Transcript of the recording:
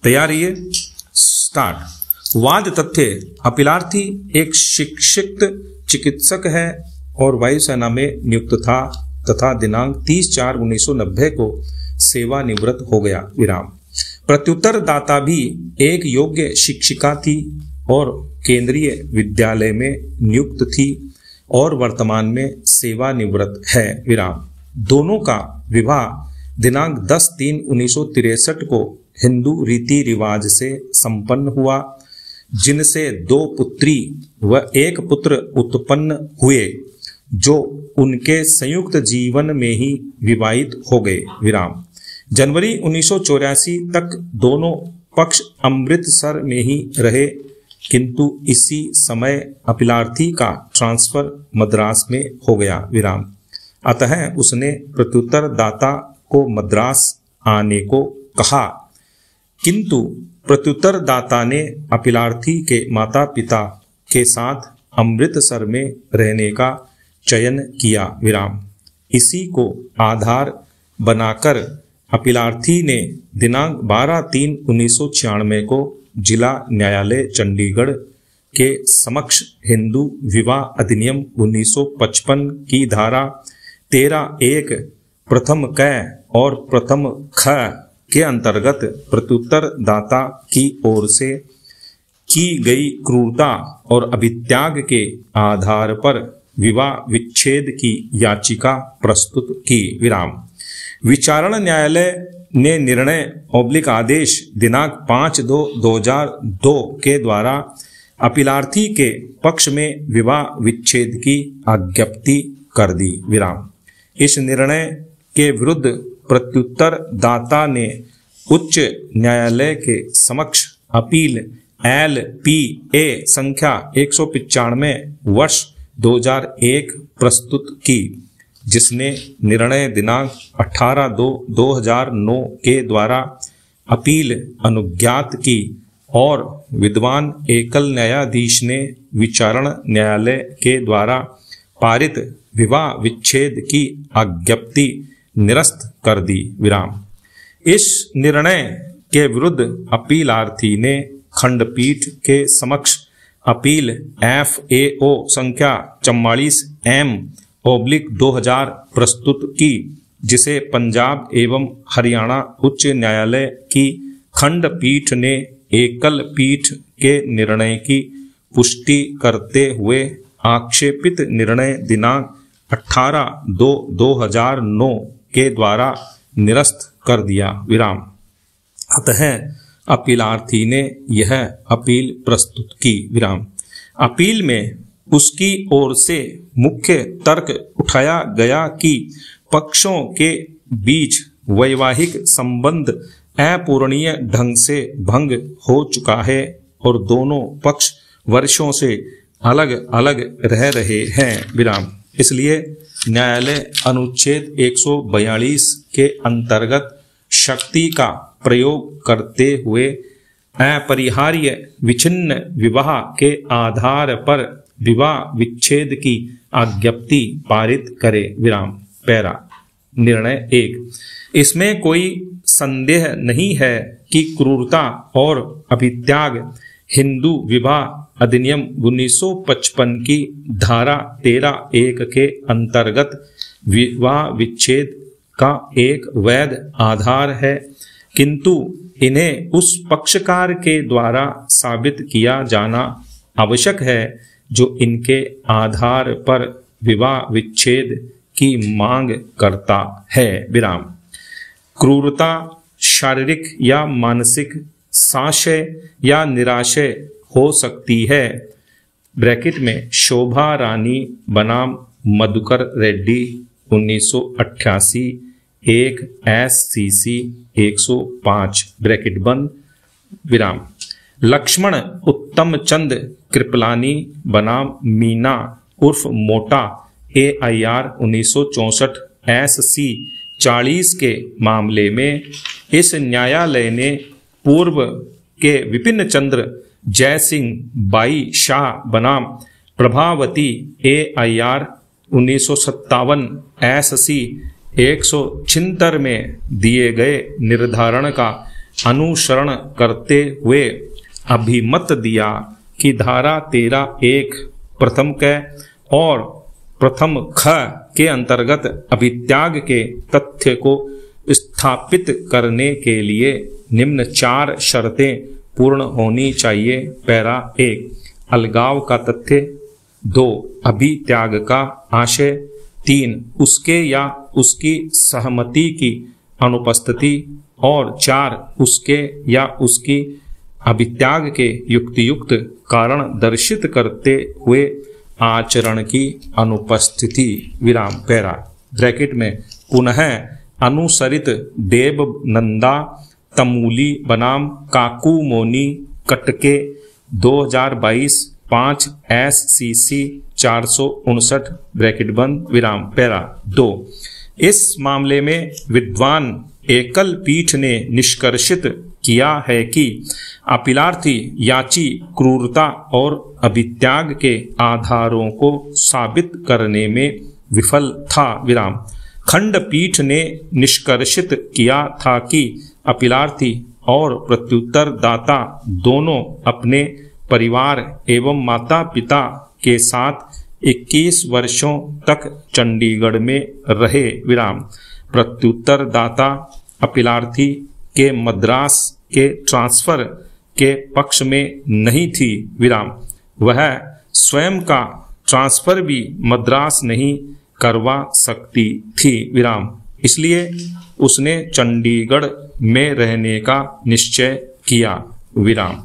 तैयार है? स्टार्ट। वाद तथ्य। अपीलार्थी एक शिक्षित चिकित्सक है और वायुसेना में नियुक्त था तथा दिनांक 30/4/1990 को सेवानिवृत्त हो गया। विराम। प्रत्युत्तर दाता भी एक योग्य शिक्षिका थी और केंद्रीय विद्यालय में नियुक्त थी और वर्तमान में सेवानिवृत्त है। विराम। दोनों का विवाह दिनांक 10/3/1963 को हिंदू रीति रिवाज से संपन्न हुआ, जिनसे 2 पुत्री व 1 पुत्र उत्पन्न हुए, जो उनके संयुक्त जीवन में ही विवाहित हो गए। विराम। जनवरी 1984 तक दोनों पक्ष अमृतसर में ही रहे, किंतु इसी समय अपीलार्थी का ट्रांसफर मद्रास में हो गया। विराम। अतः उसने प्रत्युत्तर दाता को मद्रास आने को कहा, किंतु प्रत्युत्तर दाता ने अपीलार्थी के माता पिता के साथ अमृतसर में रहने का चयन किया। विराम। इसी को आधार बनाकर अपीलार्थी ने दिनांक 12/3/1996 को जिला न्यायालय चंडीगढ़ के समक्ष हिंदू विवाह अधिनियम 1955 की धारा 13(1) प्रथम क और प्रथम ख के अंतर्गत प्रत्युत्तर दाता की ओर से की गई क्रूरता और अभित्याग के आधार पर विवाह विच्छेद की याचिका प्रस्तुत की। विराम। विचारण न्यायालय ने निर्णय आदेश दिनांक 5/2/2002 के द्वारा अपीलार्थी के पक्ष में विवाह विच्छेद की आज्ञप्ति कर दी। विराम। इस निर्णय के विरुद्ध प्रत्युत्तर दाता ने उच्च न्यायालय के समक्ष अपील LPA संख्या 195/2001 प्रस्तुत की, जिसने निर्णय दिनांक 18/2/2009 के द्वारा अपील अनुज्ञात की और विद्वान एकल न्यायाधीश ने विचारण न्यायालय के द्वारा पारित विवाह विच्छेद की आज्ञप्ति निरस्त कर दी। विराम। इस निर्णय के विरुद्ध अपीलार्थी ने खंडपीठ के समक्ष अपील FAO संख्या 44M/2000 प्रस्तुत की, जिसे पंजाब एवं हरियाणा उच्च न्यायालय की खंडपीठ ने एकल पीठ के निर्णय की पुष्टि करते हुए आक्षेपित निर्णय दिनांक 18/2/2009 के द्वारा निरस्त कर दिया। विराम। अतः अपीलार्थी ने यह अपील प्रस्तुत की। विराम। अपील में उसकी ओर से मुख्य तर्क उठाया गया कि पक्षों के बीच वैवाहिक संबंध अपूरणीय ढंग से भंग हो चुका है और दोनों पक्ष वर्षों से अलग अलग रह रहे हैं। विराम। इसलिए न्यायालय अनुच्छेद 142 के अंतर्गत शक्ति का प्रयोग करते हुए अपरिहार्य विच्छिन्न विवाह के आधार पर विवाह विच्छेद की आज्ञप्ति पारित करे। विराम। पैरा। निर्णय 1। इसमें कोई संदेह नहीं है कि क्रूरता और अभित्याग हिंदू विवाह अधिनियम 1955 की धारा 13(1) के अंतर्गत विवाह विच्छेद का एक वैध आधार है, किंतु इन्हें उस पक्षकार के द्वारा साबित किया जाना आवश्यक है जो इनके आधार पर विवाह विच्छेद की मांग करता है। विराम। क्रूरता शारीरिक या मानसिक, साशय या निराशय हो सकती है। ब्रैकेट में शोभा रानी बनाम मधुकर रेड्डी 1988 1 SCC 105 ब्रैकेट बंद। विराम। लक्ष्मण उत्तम चंद कृपलानी बनाम मीना उर्फ मोटा AIR 1964 SC 40 के मामले में इस न्यायालय ने पूर्व के विपिन चंद्र जय सिंह बाई शाह बनाम प्रभावती AIR 1957 SC 176 में दिए गए निर्धारण का अनुसरण करते हुए अभिमत दिया कि धारा 13(1) प्रथम क और प्रथम ख के अंतर्गत अभित्याग के तथ्य को स्थापित करने के लिए निम्न 4 शर्तें पूर्ण होनी चाहिए। पैरा 1, अलगाव का तथ्य। 2, अभित्याग का आशय। 3, उसके या उसकी सहमति की अनुपस्थिति। और 4, उसके या उसकी अभित्याग के युक्तियुक्त कारण दर्शित करते हुए आचरण की अनुपस्थिति। विराम। पैरा ब्रैकेट में पुनः अनुसरित देव नंदा तमूली बनाम काकू मोनी कटके 2022 5 SCC 459 ब्रैकेट बंद विराम। पैरा 2, इस मामले में विद्वान एकल पीठ ने निष्कर्षित किया है कि अपीलार्थी याची क्रूरता और अभित्याग के आधारों को साबित करने में विफल था। विराम। खंडपीठ ने निष्कर्षित किया था कि अपीलार्थी और प्रत्युत्तरदाता दोनों अपने परिवार एवं माता पिता के साथ 21 वर्षों तक चंडीगढ़ में रहे। विराम। प्रत्युत्तरदाता अपीलार्थी के मद्रास के ट्रांसफर के पक्ष में नहीं थी। विराम। वह स्वयं का ट्रांसफर भी मद्रास नहीं करवा सकती थी। विराम। इसलिए उसने चंडीगढ़ में रहने का निश्चय किया। विराम।